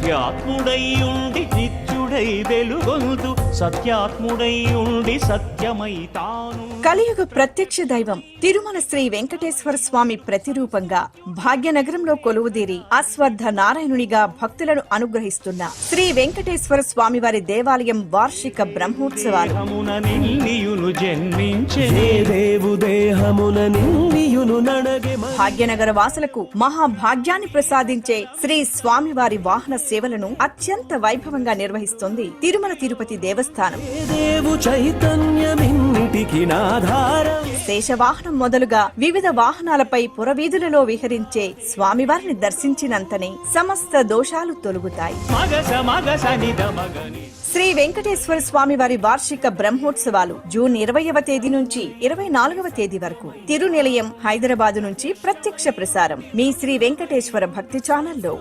నిత్యాత్ముడై ఉండి నిత్యుడై వెలుగొందు సత్యాత్ముడై ఉండి సత్యమై తాను. కలియుగ ప్రత్యక్ష దైవం తిరుమల శ్రీ వెంకటేశ్వర స్వామి ప్రతిరూపంగా భాగ్యనగరంలో కొలువుదీరి అశ్వత్థ నారాయణునిగా భక్తులను అనుగ్రహిస్తున్న శ్రీ వెంకటేశ్వర స్వామి వారి దేవాలయం వార్షిక బ్రహ్మోత్సవాలు భాగ్యనగర వాసులకు మహాభాగ్యాన్ని ప్రసాదించే శ్రీ స్వామివారి వాహన సేవలను అత్యంత వైభవంగా నిర్వహిస్తుంది తిరుమల తిరుపతి దేవస్థానం. శేషవాహనం మొదలుగా వివిధ వాహనాలపై పురవీధులలో విహరించే స్వామివారిని దర్శించినంతనే సమస్త దోషాలు తొలగుతాయి. శ్రీ వెంకటేశ్వర స్వామి వారి వార్షిక బ్రహ్మోత్సవాలు జూన్ 20వ తేదీ నుంచి 24వ తేదీ వరకు తిరునిలయం హైదరాబాద్ నుంచి ప్రత్యక్ష ప్రసారం మీ శ్రీ వెంకటేశ్వర భక్తి ఛానల్లో.